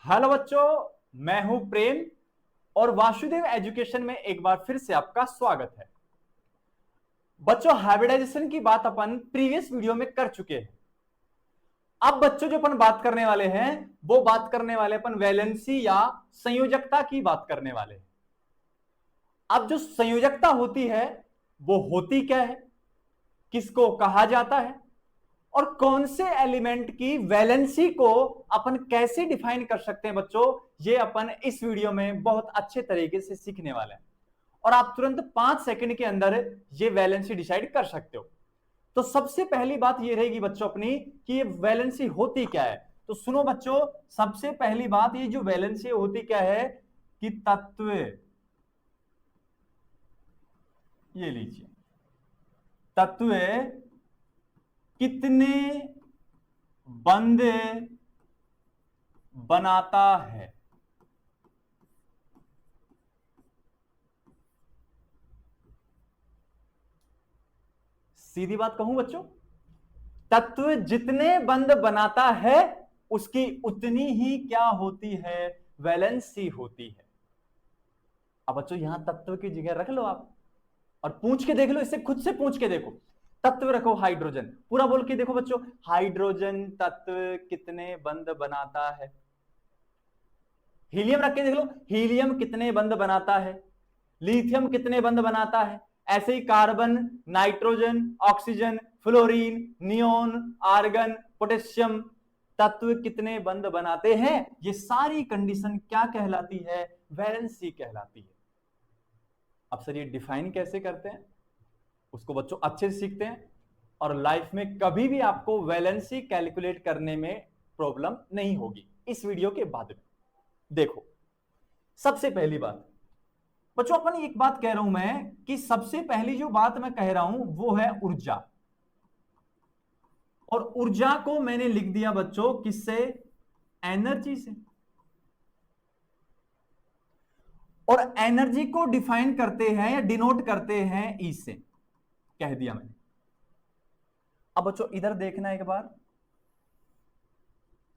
Hello बच्चों, मैं हूं प्रेम और वासुदेव एजुकेशन में एक बार फिर से आपका स्वागत है। बच्चों, हाइब्रिडाइजेशन की बात अपन प्रीवियस वीडियो में कर चुके हैं। अब बच्चों जो अपन बात करने वाले हैं वो बात करने वाले अपन वैलेंसी या संयोजकता की बात करने वाले हैं। अब जो संयोजकता होती है वो होती क्या है, किसको कहा जाता है और कौन से एलिमेंट की वैलेंसी को अपन कैसे डिफाइन कर सकते हैं बच्चों, ये अपन इस वीडियो में बहुत अच्छे तरीके से सीखने वाले हैं। और आप तुरंत 5 सेकंड के अंदर ये वैलेंसी डिसाइड कर सकते हो। तो सबसे पहली बात ये रहेगी बच्चों अपनी कि ये वैलेंसी होती क्या है। तो सुनो बच्चों, सबसे पहली बात, ये जो वैलेंसी होती क्या है कि तत्व, ये लीजिए, तत्व कितने बंद बनाता है। सीधी बात कहूं बच्चों, तत्व जितने बंद बनाता है उसकी उतनी ही क्या होती है, वैलेंसी होती है। अब बच्चों यहां तत्व की जगह रख लो आप और पूछ के देख लो, इससे खुद से पूछ के देखो। तत्व रखो हाइड्रोजन, पूरा बोल के देखो बच्चों, हाइड्रोजन तत्व कितने बंद बनाता है। हीलियम रख के देख लो, हीलियम कितने बंद बनाता है। लिथियम कितने बंद बनाता है। ऐसे ही carbon, nitrogen, oxygen, fluorine, neon, argon, potassium, तत्व कितने बंद बनाते हैं। ये सारी कंडीशन क्या कहलाती है, वैलेंसी कहलाती है। अब सर ये डिफाइन कैसे करते हैं, उसको बच्चों अच्छे से सीखते हैं और लाइफ में कभी भी आपको वैलेंसी कैलकुलेट करने में प्रॉब्लम नहीं होगी इस वीडियो के बाद में। देखो, सबसे पहली बात बच्चों, अपन एक बात कह रहा हूं मैं कि सबसे पहली जो बात मैं कह रहा हूं वो है ऊर्जा। और ऊर्जा को मैंने लिख दिया बच्चों किससे, एनर्जी से। और एनर्जी को डिफाइन करते हैं या डिनोट करते हैं ई से, कह दिया मैंने। अब बच्चों इधर देखना एक बार,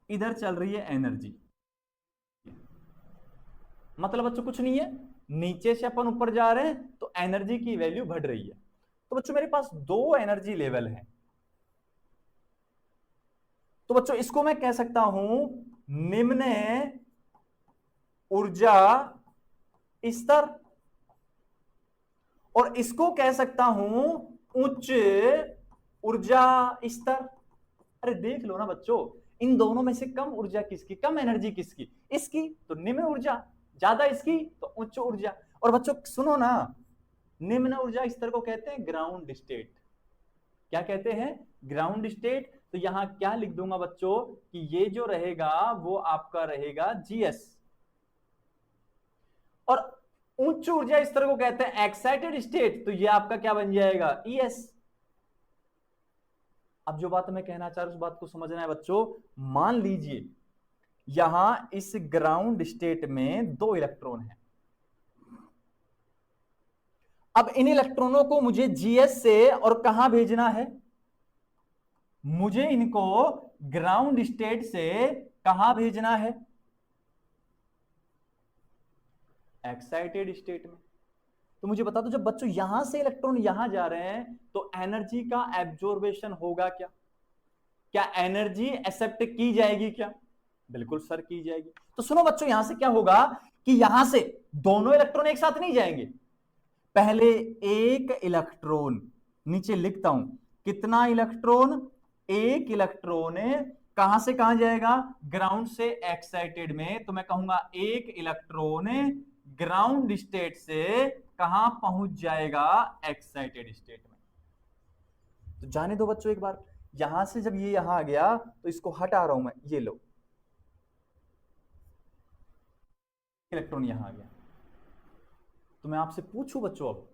इधर चल रही है एनर्जी, मतलब बच्चों कुछ नहीं है, नीचे से अपन ऊपर जा रहे हैं तो एनर्जी की वैल्यू बढ़ रही है। तो बच्चों मेरे पास दो एनर्जी लेवल है, तो बच्चों इसको मैं कह सकता हूं निम्न ऊर्जा स्तर, और इसको कह सकता हूं उच्च ऊर्जा स्तर। अरे देख लो ना बच्चों, इन दोनों में से कम ऊर्जा किसकी, कम एनर्जी किसकी, इसकी, तो निम्न ऊर्जा, ज्यादा इसकी तो उच्च ऊर्जा। और बच्चों सुनो ना, निम्न ऊर्जा स्तर को कहते हैं ग्राउंड स्टेट। क्या कहते हैं, ग्राउंड स्टेट। तो यहां क्या लिख दूंगा बच्चों कि ये जो रहेगा वो आपका रहेगा जीएस। और उच्च ऊर्जा स्तर को कहते हैं एक्साइटेड स्टेट, तो ये आपका क्या बन जाएगा, ईएस। अब जो बात मैं कहना चाह रहा हूं उस बात को समझना है बच्चों। मान लीजिए यहां इस ग्राउंड स्टेट में दो इलेक्ट्रॉन हैं। अब इन इलेक्ट्रॉनों को मुझे जीएस से और कहां भेजना है, मुझे इनको ग्राउंड स्टेट से कहां भेजना है, एक्साइटेड स्टेट में। तो मुझे बता दो, जब बच्चों यहां से इलेक्ट्रॉन यहां जा रहे हैं तो एनर्जी का एब्जॉर्बेशन होगा क्या, क्या एनर्जी एक्सेप्ट की जाएगी क्या, बिल्कुल सर की जाएगी। तो सुनो बच्चों, यहां से क्या होगा कि यहां से दोनों इलेक्ट्रॉन एक साथ नहीं जाएंगे, पहले एक इलेक्ट्रॉन, नीचे लिखता हूं कितना इलेक्ट्रॉन, एक इलेक्ट्रॉन कहां से कहां जाएगा, ग्राउंड से एक्साइटेड में। तो मैं कहूंगा एक इलेक्ट्रॉन ग्राउंड स्टेट से कहां पहुंच जाएगा, एक्साइटेड स्टेट में। तो जाने दो बच्चों एक बार, यहां से जब ये यहां आ गया तो इसको हटा रहा हूं मैं, ये लो इलेक्ट्रॉन यहां आ गया। तो मैं आपसे पूछूं बच्चों अब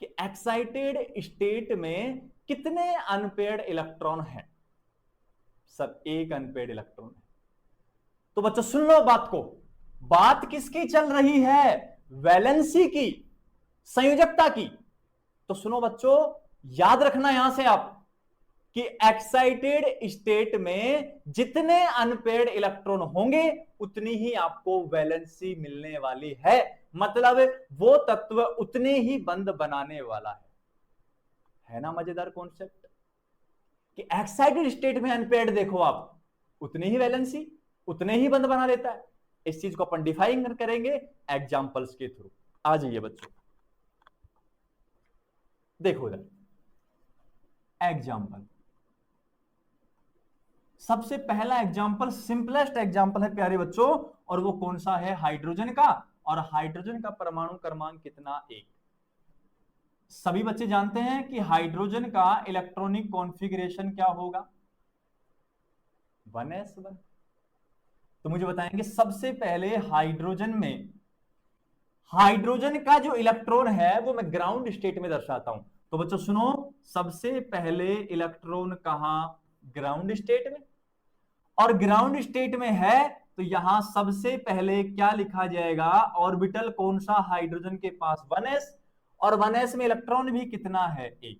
कि एक्साइटेड स्टेट में कितने अनपेयर्ड इलेक्ट्रॉन हैं। सब एक अनपेयर्ड इलेक्ट्रॉन है। तो बच्चों सुन लो बात को, बात किसकी चल रही है, वैलेंसी की, संयोजकता की। तो सुनो बच्चों, याद रखना यहां से आप कि एक्साइटेड स्टेट में जितने अनपेयर्ड इलेक्ट्रॉन होंगे उतनी ही आपको वैलेंसी मिलने वाली है, मतलब वो तत्व उतने ही बंद बनाने वाला है ना मजेदार कॉन्सेप्ट कि एक्साइटेड स्टेट में अनपेयर्ड देखो आप उतनी ही वैलेंसी उतने ही बंद बना लेता है। इस चीज को अपन डिफाइन करेंगे एग्जांपल्स के थ्रू। आ जाइए बच्चों, देखो इधर एग्जांपल, सबसे पहला एग्जांपल सिंपलेस्ट एग्जांपल है प्यारे बच्चों, और वो कौन सा है, हाइड्रोजन का। और हाइड्रोजन का परमाणु क्रमांक कितना, 1। सभी बच्चे जानते हैं कि हाइड्रोजन का इलेक्ट्रॉनिक कॉन्फ़िगरेशन क्या होगा, 1s1। तो मुझे बताएंगे सबसे पहले हाइड्रोजन का जो इलेक्ट्रॉन है वो मैं ग्राउंड स्टेट में दर्शाता हूं। तो बच्चों सुनो, सबसे पहले इलेक्ट्रॉन कहां, ग्राउंड स्टेट में। और ग्राउंड स्टेट में है तो यहां सबसे पहले क्या लिखा जाएगा, ऑर्बिटल कौन सा हाइड्रोजन के पास, 1s। और 1s में इलेक्ट्रॉन भी कितना है, 1।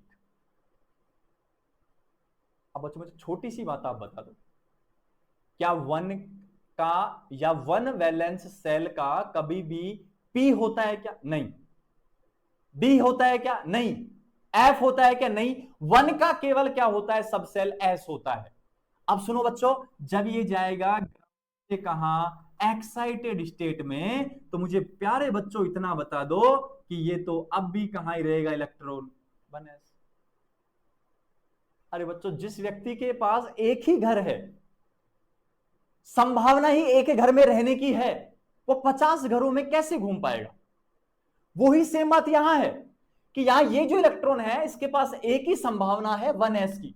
अब बच्चों मुझे छोटी सी बात आप बता दो, क्या 1 का या 1 वैलेंस सेल का कभी भी p होता है क्या, नहीं। d होता है क्या, नहीं। f होता है क्या, नहीं। 1 का केवल क्या होता है, सब सेल s होता है। अब सुनो बच्चों, जब ये जाएगा कहां, एक्साइटेड स्टेट में, तो मुझे प्यारे बच्चों इतना बता दो कि ये तो अब भी कहां ही रहेगा इलेक्ट्रॉन, 1s। अरे बच्चों, जिस व्यक्ति के पास एक ही घर है, संभावना ही एक घर में रहने की है, वो 50 घरों में कैसे घूम पाएगा। वही सेम बात यहां है कि यहां ये जो इलेक्ट्रॉन है इसके पास एक ही संभावना है, 1s की।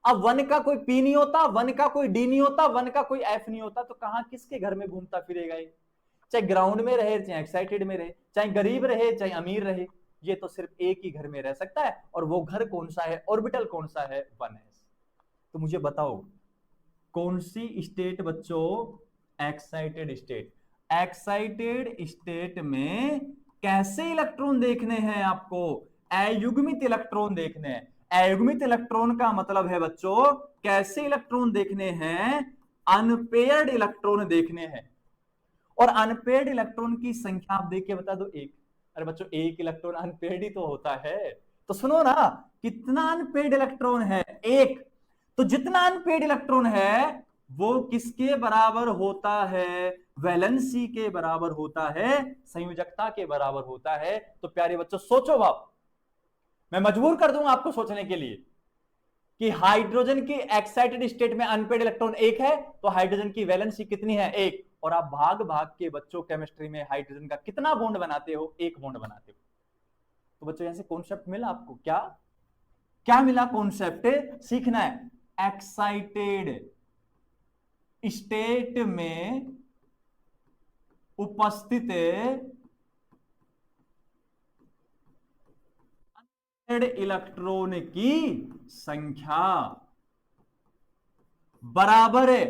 अब 1 का कोई p नहीं होता, 1 का कोई d नहीं होता, 1 का कोई f नहीं होता, तो कहां किसके घर में घूमता फिरेगा ये, चाहे ग्राउंड में रहे, चाहे एक्साइटेड में रहे, चाहे गरीब रहे, चाहे अमीर रहे, ये तो सिर्फ एक ही घर में रह सकता है। और वो घर कौन सा है, ऑर्बिटल कौन सा है, 1s। तो मुझे बताओ कौन सी स्टेट बच्चों, एक्साइटेड स्टेट। एक्साइटेड स्टेट में कैसे इलेक्ट्रॉन देखने हैं आपको, अयुग्मित इलेक्ट्रॉन देखने हैं। अयुग्मित इलेक्ट्रॉन का मतलब है बच्चों कैसे इलेक्ट्रॉन देखने हैं, अनपेयर्ड इलेक्ट्रॉन देखने हैं। और अनपेयर्ड इलेक्ट्रॉन की संख्या आप देख के बता दो, 1। अरे बच्चों, एक इलेक्ट्रॉन अनपेयर्ड ही तो होता है। तो सुनो ना, कितना अनपेयर्ड इलेक्ट्रॉन है, 1। तो जितना अनपेयर्ड इलेक्ट्रॉन है वो किसके बराबर होता है, वैलेंसी के बराबर होता है, संयोजकता के बराबर होता है। तो प्यारे बच्चों सोचो, बाप मैं मजबूर कर दूंगा आपको सोचने के लिए कि हाइड्रोजन की एक्साइटेड स्टेट में अनपेयर्ड इलेक्ट्रॉन 1 है, तो हाइड्रोजन की वैलेंसी कितनी है, 1। और आप भाग भाग के बच्चों केमिस्ट्री में हाइड्रोजन का कितना बॉन्ड बनाते हो, 1 बॉन्ड बनाते हो। तो बच्चों यहां से कॉन्सेप्ट मिला आपको, क्या क्या मिला, कॉन्सेप्ट सीखना है। एक्साइटेड स्टेट में उपस्थित इलेक्ट्रॉन की संख्या बराबर है,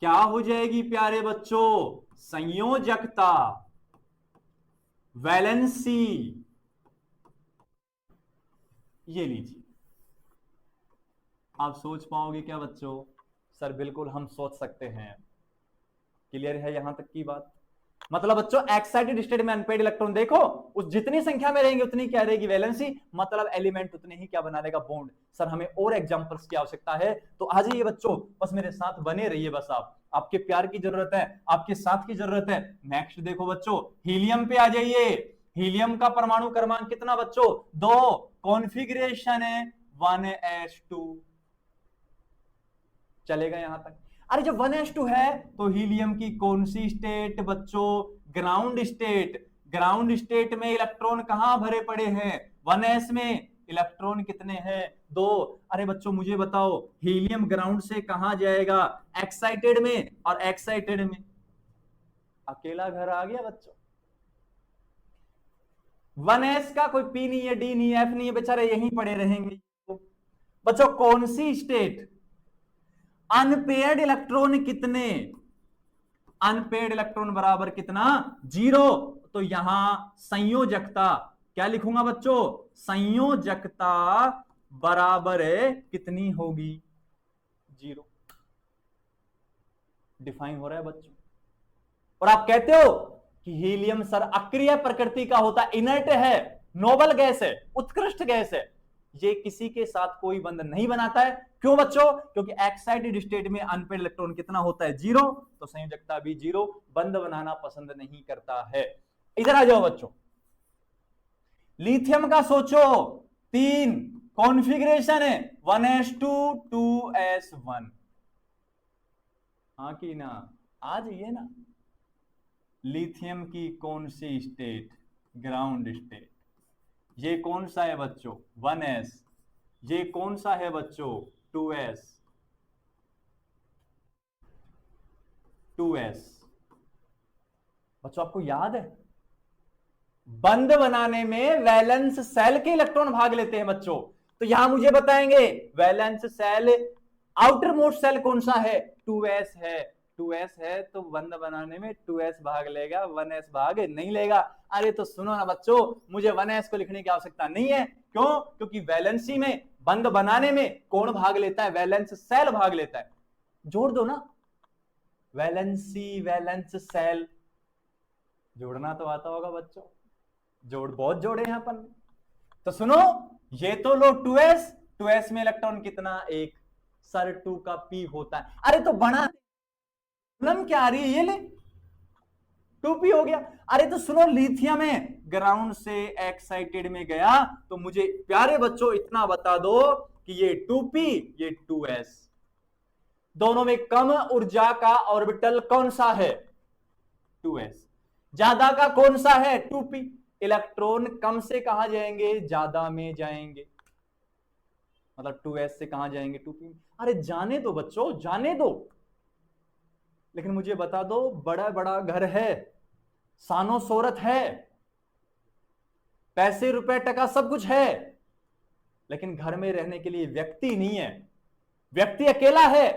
क्या हो जाएगी प्यारे बच्चों, संयोजकता, वैलेंसी। ये लीजिए, आप सोच पाओगे क्या बच्चों, सर बिल्कुल हम सोच सकते हैं। क्लियर है यहां तक की बात। मतलब बच्चों एक्साइटेड स्टेट में अनपेयर्ड इलेक्ट्रॉन देखो, उस जितनी संख्या में रहेंगे उतनी क्या रहेगी, वैलेंसी, मतलब एलिमेंट उतने ही क्या बना लेगा, बॉन्ड। सर हमें और एग्जांपल्स की आवश्यकता है, तो आ जाइए बच्चों, बस मेरे साथ बने रहिए, बस आपके प्यार की जरूरत है, आपके साथ की जरूरत है। नेक्स्ट देखो बच्चों, हीलियम पे आ जाइए। हीलियम का परमाणु क्रमांक कितना बच्चों, 2। कॉन्फिगरेशन है 1s2। चलेगा यहां तक। अरे जब 1s2 है तो हीलियम की कौन सी स्टेट बच्चों, ग्राउंड स्टेट। ग्राउंड स्टेट में इलेक्ट्रॉन कहां भरे पड़े हैं, 1s में इलेक्ट्रॉन कितने हैं, 2। अरे बच्चों मुझे बताओ, हीलियम ग्राउंड से कहां जाएगा, एक्साइटेड में, और एक्साइटेड में अकेला घर आ गया बच्चों। 1s का कोई p नहीं है, d नहीं है, f नहीं है, बेचारे यहीं पड़े रहेंगे। बच्चों कौन सी स्टेट, अनपेयर्ड इलेक्ट्रॉन कितने, अनपेयर्ड इलेक्ट्रॉन बराबर कितना, 0। तो यहां संयोजकता क्या लिखूंगा बच्चों, संयोजकता बराबर है कितनी होगी? 0। डिफाइन हो रहा है बच्चों। और आप कहते हो कि हीलियम सर अक्रिय प्रकृति का होता, इनर्ट है, नोबल गैस है, उत्कृष्ट गैस है, ये किसी के साथ कोई बंध नहीं बनाता है। क्यों बच्चों? क्योंकि एक्साइटेड स्टेट में अनपेड इलेक्ट्रॉन कितना होता है? 0। तो संयोजकता भी 0, बंध बनाना पसंद नहीं करता है। इधर आ जाओ बच्चों, लिथियम का सोचो, 3 कॉन्फ़िगरेशन है, 1s2 2s1। हाँ कि ना? आ जाइए ना। लिथियम की कौन सी स्टेट? Ground state. ये कौन सा है बच्चों? 1s। ये कौन सा है बच्चों? 2s। 2s। बच्चों आपको याद है, बंध बनाने में वैलेंस सेल के इलेक्ट्रॉन भाग लेते हैं बच्चों। तो यहां मुझे बताएंगे valence shell, outermost shell कौन सा है? 2s है। 2s है तो बंध बनाने में 2s भाग लेगा, 1s भाग नहीं लेगा। अरे तो सुनो ना बच्चों, मुझे 1s को लिखने की आवश्यकता नहीं है। क्यों? क्योंकि वैलेंसी में, बंध बनाने में कौन भाग लेता है? वैलेंस सेल भाग लेता है। जोड़ दो ना, वैलेंसी वैलेंस सेल। जोड़ना तो आता होगा बच्चों, जोड़ बहुत जोड़े हैं अपन। तो सुनो, ये तो लो 2s, 2s में इलेक्ट्रॉन कितना? 1। सर 2 का p होता है। अरे तो बना प्रॉब्लम क्या आ रही है? ये ले 2p हो गया। अरे तो सुनो, लिथियम है, ग्राउंड से एक्साइटेड में गया, तो मुझे प्यारे बच्चों इतना बता दो कि ये 2p, ये 2s, दोनों में कम ऊर्जा का ऑर्बिटल कौन सा है? 2s। ज्यादा का कौन सा है? 2p। इलेक्ट्रॉन कम से कहां जाएंगे? ज्यादा में जाएंगे। मतलब 2s से कहां जाएंगे? 2p में। अरे जाने दो बच्चों, जाने दो। लेकिन मुझे बता दो, बड़ा बड़ा घर है, सानो शोहरत है, पैसे रुपए टका सब कुछ है, लेकिन घर में रहने के लिए व्यक्ति नहीं है, व्यक्ति अकेला है,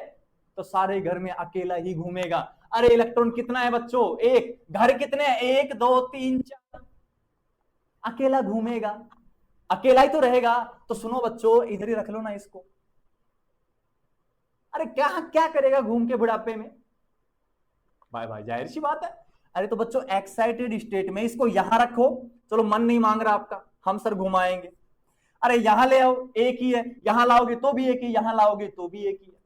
तो सारे घर में अकेला ही घूमेगा। अरे इलेक्ट्रॉन कितना है बच्चों? 1। घर कितने हैं? 1 2 3 4। अकेला घूमेगा, अकेला ही तो रहेगा। तो सुनो बच्चों, इधर ही रख लो ना इसको। अरे क्या क्या करेगा घूम के बुढ़ापे में? भाई भाई जाहिर सी बात है। अरे तो बच्चों एक्साइटेड स्टेट में इसको यहां रखो, चलो मन नहीं मांग रहा आपका, हम सर घुमाएंगे। अरे यहां ले आओ, एक ही है, यहां लाओगे तो भी एक ही, यहां लाओगे तो भी एक ही है।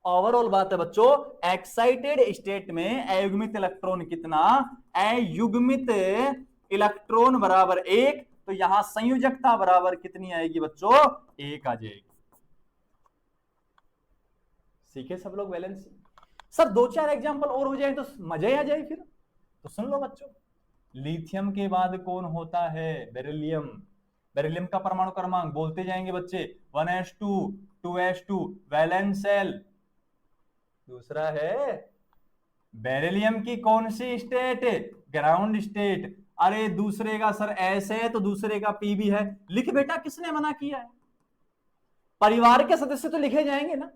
ओवरऑल बात है बच्चों, एक्साइटेड स्टेट में अयुग्मित इलेक्ट्रॉन कितना? अयुग्मित इलेक्ट्रॉन बराबर 1। तो यहां संयोजकता बराबर कितनी आएगी बच्चों? 1 आ जाएगी। सीखे सब लोग वैलेंसी? सर 2-4 एग्जांपल और हो जाए तो मजा ही आ जाए फिर। तो सुन लो बच्चों, लिथियम के बाद कौन होता है? बेरिलियम। बेरिलियम का परमाणु क्रमांक बोलते जाएंगे बच्चे, 1s2 2s2, वैलेंस शेल। दूसरा है बेरिलियम की कौन सी स्टेट? Ground state. अरे दूसरे का सर एस है तो दूसरे का पी भी है। लिख बेटा, किसने मना किया है? परिवार के सदस्य तो लिखे जाएंगे ना,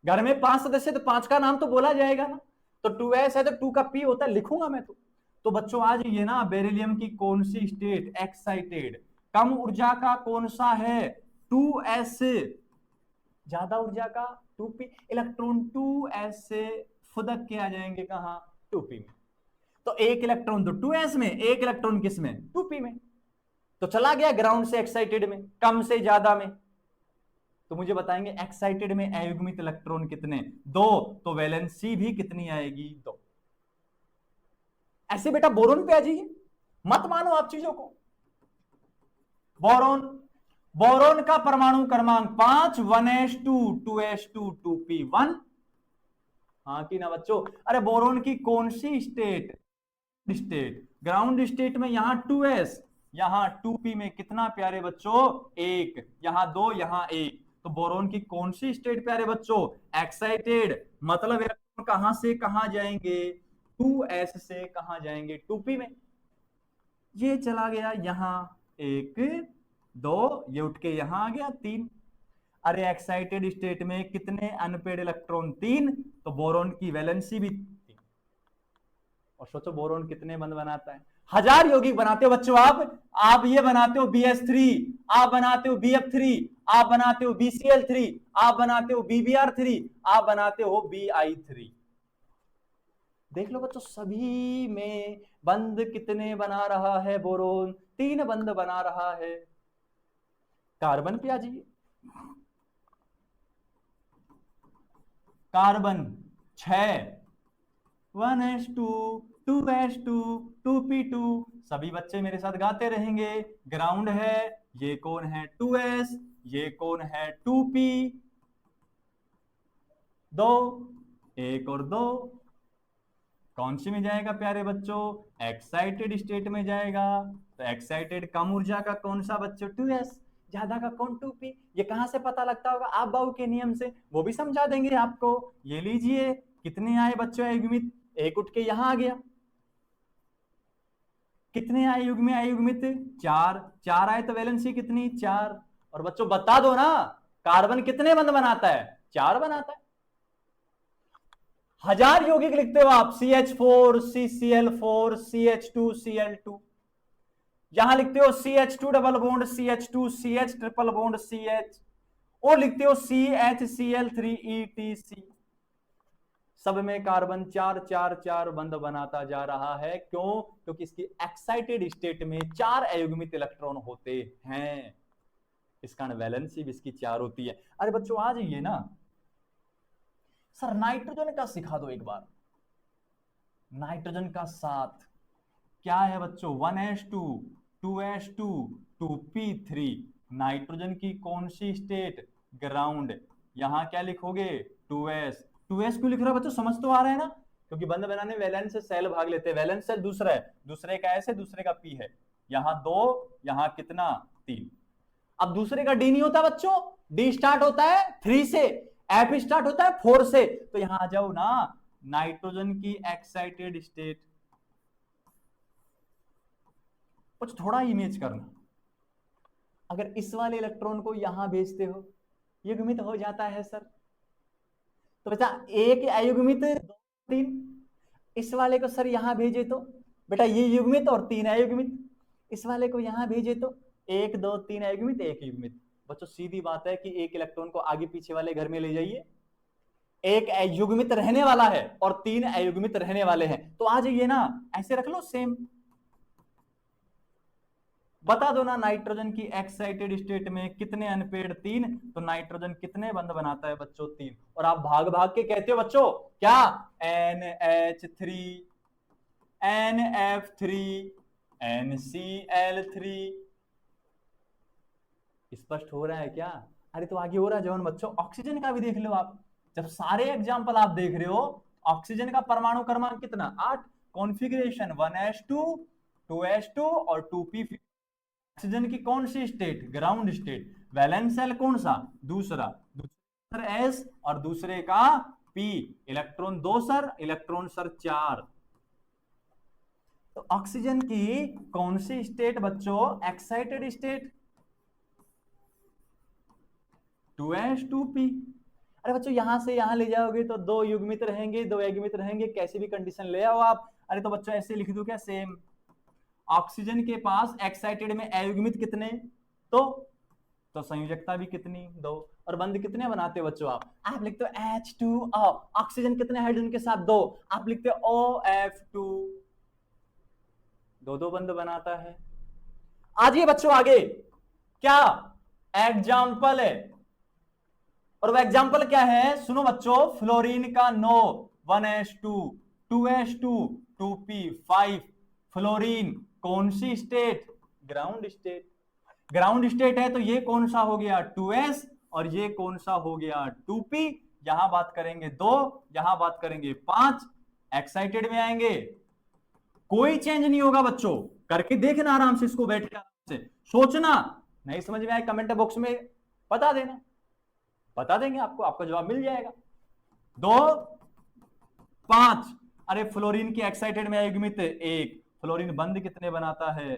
घर में 5 सदस्य तो 5 का नाम तो बोला जाएगा ना। तो 2s है तो 2 का p होता है, लिखूंगा मैं तो बच्चों आ जाइए ना, बेरिलियम की कौन सी स्टेट? एक्साइटेड। कम ऊर्जा का कौन सा है? 2s। ज्यादा ऊर्जा का 2p। इलेक्ट्रॉन 2s से फुदक के आ जाएंगे कहां? 2p में। तो एक इलेक्ट्रॉन तो 2s में, एक इलेक्ट्रॉन किस में? 2p में। तो चला गया ग्राउंड से एक्साइटेड में, कम से ज्यादा में। तो मुझे बताएंगे एक्साइटेड में अयुग्मित इलेक्ट्रॉन कितने? 2। तो वैलेंसी भी कितनी आएगी? 2। ऐसे बेटा बोरोन पे आ जाइए, मत मानो आप चीजों को। बोरोन, बोरोन का परमाणु क्रमांक 5, 1s2 2s2 2p1। हाँ कि ना बच्चों? अरे बोरोन की कौन सी स्टेट? स्टेट। ग्राउंड स्टेट में यहां 2s, यहां 2p में कितना प्यारे बच्चों? 1। यहां 2, यहां 1। तो बोरोन की कौन सी स्टेट प्यारे बच्चों? एक्साइटेड। मतलब इलेक्ट्रॉन कहां से कहां जाएंगे? 2s से कहां जाएंगे? 2p में। ये चला गया यहां 1 2, ये उठ के यहां आ गया 3। अरे एक्साइटेड स्टेट में कितने अनपेड इलेक्ट्रॉन? 3। तो बोरोन की वैलेंसी भी 3। और सोचो बोरोन कितने बंध बनाता है? 1000 यौगिक बनाते हो बच्चों आप ये बनाते हो BS3, आप बनाते हो BF3, आप बनाते हो BCl3, आप बनाते हो BBr3, आप बनाते हो BI3। देख लो बच्चों, सभी में बंध कितने बना रहा है बोरोन? 3 बंध बना रहा है। कार्बन पे आ जाइए। Carbon 6, 1s2, 2s2, 2p2। सभी बच्चे मेरे साथ गाते रहेंगे। ग्राउंड है, ये कौन है 2s, ये कौन है 2p, 2, 1 और 2। कौन सी में जाएगा प्यारे बच्चों? एक्साइटेड स्टेट में जाएगा। तो एक्साइटेड कम ऊर्जा का कौन सा बच्चों? 2s, ज्यादा का कौन? 2p। ये कहां से पता लगता होगा? आप बाउ के नियम से, वो भी समझा देंगे आपको। ये लीजिए, कितने आए बच्चों युग्मित? एक उठ के यहां आ गया। कितने आए युग्म अयुग्मित? 4, 4 आए तो वैलेंसी कितनी? 4। और बच्चों बता दो ना, कार्बन कितने बंध बनाता है? 4 बनाता है। 1000 यौगिक लिखते हो आप, CH4, CCl4, CH2Cl2। यहां लिखते हो CH2 double bond CH2, CH triple bond CH, और लिखते हो CHCl3 ETC। सब में कार्बन 4 4 4 बंध बनाता जा रहा है। क्यों? क्योंकि इसकी एक्साइटेड स्टेट में 4 अयुग्मित इलेक्ट्रॉन होते हैं। इस कारण वैलेंसी भी इसकी 4 होती है। अरे बच्चों आ जाइए ना सर, नाइट्रोजन का सिखा दो एक बार। नाइट्रोजन का 7 क्या है बच्चों? 1s2, 2s2, 2p3। नाइट्रोजन की कौन सी स्टेट? ग्राउंड। यहां क्या लिखोगे? 2s। 2s क्यों लिख रहा है बच्चों? समझ तो आ रहा है ना? क्योंकि बंध बनाने वैलेंस से सेल भाग लेते हैं। वैलेंस सेल दूसरा है, दूसरे का s है, दूसरे का p है। यहां 2, यहां कितना? 3। अब दूसरे का डी नहीं होता बच्चों, डी स्टार्ट होता है 3 से, एफ स्टार्ट होता है 4 से। तो यहां आ जाओ ना, नाइट्रोजन की एक्साइटेड स्टेट। कुछ थोड़ा इमेज करना। अगर इस वाले इलेक्ट्रॉन को यहां भेजते हो, युग्मित हो जाता है सर। तो बेटा एक अयुग्मित 2 3, इस वाले को सर यहां भेजे तो बेटा ये युग्मित और 3 अयुग्मित। इस वाले को यहां भेजे तो 1 2 3 अयुग्मित, 1 युग्मित। बच्चों सीधी बात है कि एक इलेक्ट्रॉन को आगे पीछे वाले घर में ले जाइए, एक अयुग्मित रहने वाला है और 3 अयुग्मित रहने वाले हैं। तो आ जाइए ना, ऐसे रख लो सेम। बता दो ना, नाइट्रोजन की एक्साइटेड स्टेट में कितने अनपेड? 3। तो नाइट्रोजन कितने बंध बनाता है बच्चों? 3। और आप भाग भाग के कहते हो बच्चों क्या? NH3, NF3, NCl3। स्पष्ट हो रहा है क्या? अरे तो आगे हो रहा है जवान बच्चों, ऑक्सीजन का भी देख लो आप। जब सारे एग्जाम्पल आप देख रहे हो, ऑक्सीजन का परमाणु क्रमांक कितना? 8। कॉन्फ़िगरेशन 1s2, 2s2 और 2p। ऑक्सीजन की कौन सी state? Ground state. Valence shell कौन सा? दूसरा, दूसरा एस और दूसरे का P. Electron 2 sir, electron sir 4। तो ऑक्सीजन की कौन सी स्टेट बच्चों? Excited state 2s2p। अरे बच्चों यहां से यहां ले जाओगे तो 2 युग्मित रहेंगे, 2 अयुग्मित रहेंगे, कैसी भी कंडीशन ले आओ आप। अरे तो बच्चों ऐसे लिख दो क्या? सेम। ऑक्सीजन के पास एक्साइटेड में अयुग्मित कितने? तो संयोजकता भी कितनी? 2। और बंध कितने बनाते हो बच्चों आप लिखते हो H2O। ऑक्सीजन कितने हाइड्रोजन के साथ? 2। आप लिखते हो OF2, 2 बंध बनाता है। आइए बच्चों आगे, क्या एग्जाम्पल है? और वो एग्जाम्पल क्या है? सुनो बच्चों, फ्लोरीन का 9, 1s2, 2s2, 2p5। फ्लोरीन कौन सी state? Ground state. Ground state है तो ये कौन सा हो गया? 2s। और ये कौन सा हो गया? 2p। यहां बात करेंगे 2, यहां बात करेंगे 5। एक्साइटेड में आएंगे, कोई चेंज नहीं होगा बच्चों। करके देखना आराम से, इसको बैठ के आराम से सोचना। नहीं समझ में आए कमेंट बॉक्स में बता देना, बता देंगे आपको, आपका जवाब मिल जाएगा। 2 5। अरे फ्लोरीन की एक्साइटेड में युग्मित 1। फ्लोरीन बंध कितने बनाता है?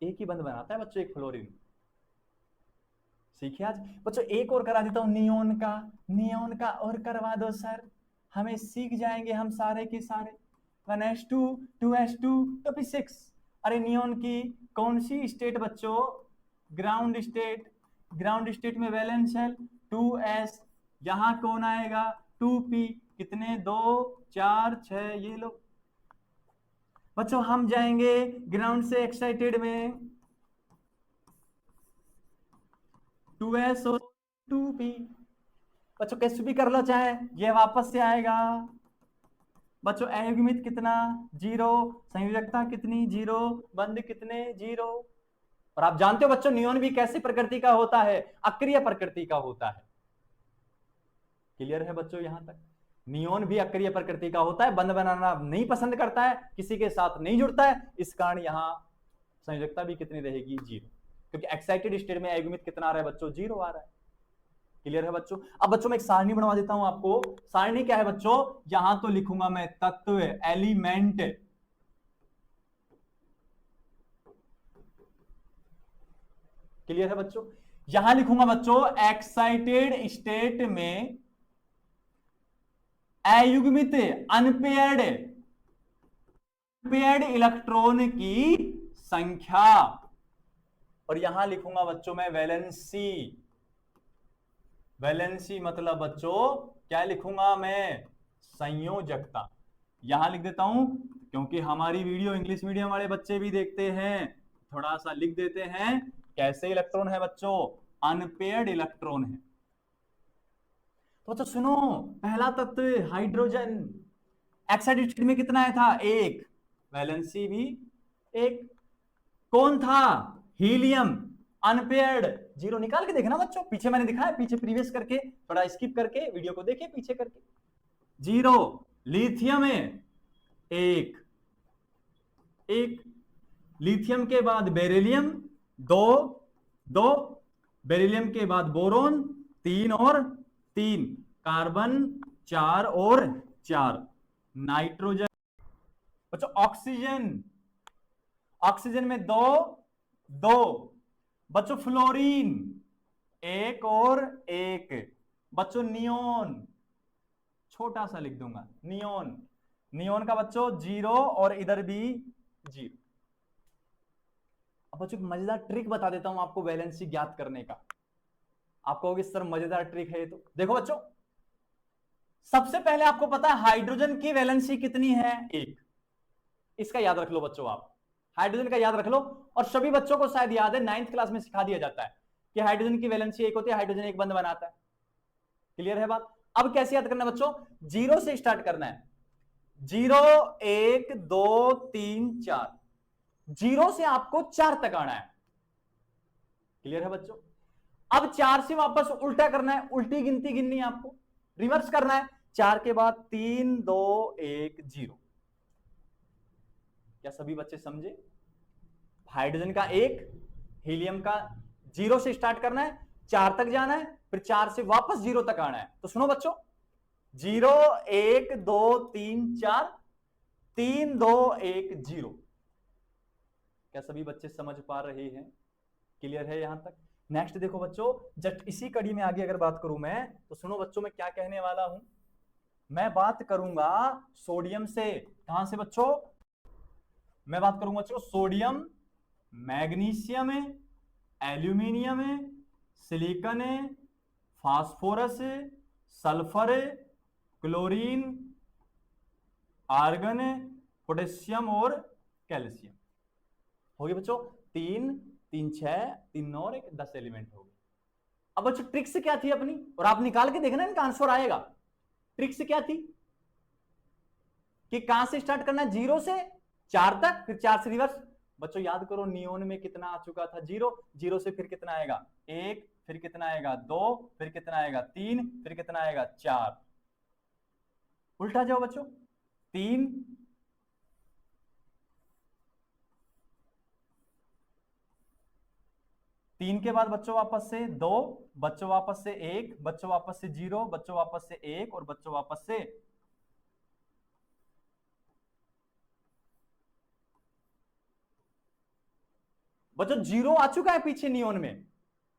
1 ही बंध बनाता है बच्चों, एक फ्लोरीन। सीखे आज बच्चों? एक और करा देता हूं, नियोन का। नियोन का और करवा दो सर, हमें सीख जाएंगे हम सारे के सारे। 1s2 2s2 तो फिर 6। अरे नियोन की कौन सी स्टेट बच्चों? Ground state. ग्राउंड स्टेट में वैलेंस शेल 2s, यहां कौन आएगा? 2p। कितने? 2 4 6। ये लो बच्चों, हम जाएंगे ग्राउंड से एक्साइटेड में 2s और 2p। बच्चों कैसे भी कर लो चाहे, ये वापस से आएगा। बच्चों अयुग्मित कितना? 0। संयोजकता कितनी? 0। बंध कितने? 0। और आप जानते हो बच्चों नियोन भी कैसी प्रकृति का होता है? अक्रिय प्रकृति का होता है। क्लियर है बच्चों यहां तक? नियोन भी अक्रिय प्रकृति का होता है, बंध बनाना नहीं पसंद करता है, किसी के साथ नहीं जुड़ता है, इस कारण यहां संयोजकता भी कितनी रहेगी? 0। क्योंकि एक्साइटेड स्टेट में अयुग्मित कितना आ रहा है बच्चों? 0 आ रहा है। क्लियर है बच्चों? अब बच्चों मैं एक सारणी बनवा देता हूं आपको। सारणी क्या है बच्चों? यहां तो लिखूंगा मैं तत्व, एलिमेंट। क्लियर है बच्चों? यहां लिखूंगा बच्चों एक्साइटेड स्टेट में अयुग्मित अनपेयर्ड इलेक्ट्रॉन की संख्या। और यहां लिखूंगा बच्चों मैं वैलेंसी। वैलेंसी मतलब बच्चों क्या लिखूंगा मैं? संयोजकता। यहां लिख देता हूं क्योंकि हमारी वीडियो इंग्लिश मीडियम वाले बच्चे भी देखते हैं, थोड़ा सा लिख देते हैं। कैसे इलेक्ट्रॉन है बच्चों? अनपेयर्ड इलेक्ट्रॉन है। तो बच्चों सुनो, पहला तत्व हाइड्रोजन, एक्साइटेड स्टेट में कितना था? 1। वैलेंसी भी 1। कौन था? Helium, unpaired 0। निकाल के देखना बच्चों, पीछे मैंने दिखाया, पीछे प्रीवियस करके थोड़ा स्किप करके वीडियो को देखिए पीछे करके। 0। लिथियम है 1। लिथियम के बाद बेरिलियम 2। बेरिलियम के बाद बोरोन 3 और 3। कार्बन 4 और 4। नाइट्रोजन बच्चों, ऑक्सीजन में 2 बच्चों। फ्लोरीन 1 और 1। बच्चों नियोन छोटा सा लिख दूंगा, नियोन का बच्चों 0 और इधर भी 0। अब बच्चों मजेदार ट्रिक बता देता हूं आपको वैलेंसी ज्ञात करने का। आप कहोगे सर मजेदार ट्रिक है तो देखो बच्चों, सबसे पहले आपको पता है हाइड्रोजन की वैलेंसी कितनी है? 1। इसका याद रख लो बच्चों, आप हाइड्रोजन का याद रख लो। और सभी बच्चों को शायद याद है, 9th क्लास में सिखा दिया जाता है कि हाइड्रोजन की वैलेंसी 1 होती है, हाइड्रोजन एक बंध बनाता है। क्लियर है बात? अब कैसे याद करना है बच्चों? 0 से स्टार्ट करना है। 0 1 2 3 4। 0 से आपको 4 तक आना है। क्लियर है बच्चों? अब 4 से वापस उल्टा करना है, उल्टी गिनती गिननी है आपको, रिवर्स करना है। 4 के बाद 3 2 1 0। क्या सभी बच्चे समझे? हाइड्रोजन का 1, हीलियम का 0 से स्टार्ट करना है, 4 तक जाना है, फिर 4 से वापस 0 तक आना है। तो सुनो बच्चों, 0 1 2 3 4 3 2 1 0। क्या सभी बच्चे समझ पा रहे हैं? क्लियर है यहां तक? नेक्स्ट देखो बच्चों, जस्ट इसी कड़ी में आगे अगर बात करूं मैं, तो सुनो बच्चों मैं क्या कहने वाला हूं। मैं बात करूंगा सोडियम से। कहां से बच्चों? मैं बात करूंगा बच्चों सोडियम, मैग्नीशियम है, एल्यूमिनियम है, सिलिकॉन है, फास्फोरस है, सल्फर है, क्लोरीन, आर्गन है, पोटेशियम और कैल्शियम। हो गया बच्चों 3 3 6 3 9 और 1 10 एलिमेंट हो गए। अब बच्चों ट्रिक्स क्या थी अपनी, और आप निकाल के देखना इनका आंसर आएगा। ट्रिक्स क्या थी कि कहां से स्टार्ट करना है? 0 से 4 तक, फिर 4 से रिवर्स। बच्चों याद करो नियोन में कितना आ चुका था? 0 से फिर कितना आएगा? 1, फिर कितना आएगा? 2, फिर कितना आएगा? 3, फिर कितना आएगा? 4। उल्टा जाओ बच्चों, 3 3 के बाद बच्चों वापस से 2, बच्चों वापस से 1, बच्चों वापस से 0, बच्चों वापस से 1 और बच्चों वापस से बच्चों 0 आ चुका है पीछे नियोन में,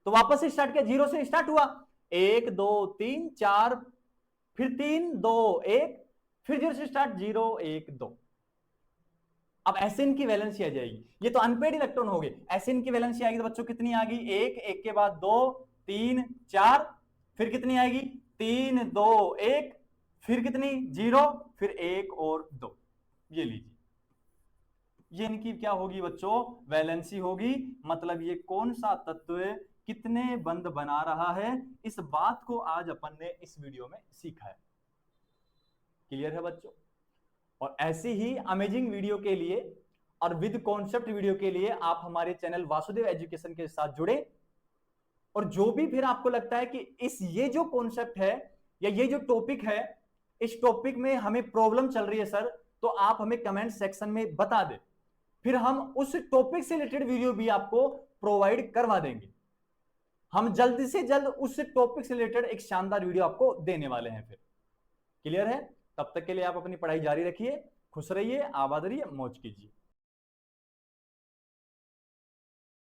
तो वापस से स्टार्ट किया, 0 से स्टार्ट हुआ, 1 2 3 4, फिर 3 2 1, फिर 0 से स्टार्ट 0 1 2। अब एसएन की वैलेंसी आ जाएगी, ये तो अनपेड इलेक्ट्रॉन हो गए, एसएन की वैलेंसी आएगी तो बच्चों कितनी आ गई, एक के बाद 2 3 4, फिर कितनी आएगी 3 2 1, फिर कितनी 0, फिर 1 और 2, ये लीजिए, ये इनकी क्या होगी बच्चों, वैलेंसी होगी। मतलब ये कौन सा तत्व कितने बंध बना रहा है, इस बात को आज अपन ने इस वीडियो में सीखा है। क्लियर है बच्चों? और ऐसी ही अमेजिंग वीडियो के लिए और विद कॉन्सेप्ट वीडियो के लिए आप हमारे चैनल वासुदेव एजुकेशन के साथ जुड़े। और जो भी फिर आपको लगता है कि ये जो कॉन्सेप्ट है या ये जो टॉपिक है, इस टॉपिक में हमें प्रॉब्लम चल रही है सर, तो आप हमें कमेंट सेक्शन में बता दें, फिर हम उस टॉपिक से रिलेटेड वीडियो भी आपको प्रोवाइड करवा देंगे। हम जल्दी से जल्द उस टॉपिक से रिलेटेड एक शानदार वीडियो आपको देने वाले हैं फिर। क्लियर है? तब तक के लिए आप अपनी पढ़ाई जारी रखिए, खुश रहिए, आबाद रहिए, मौज कीजिए।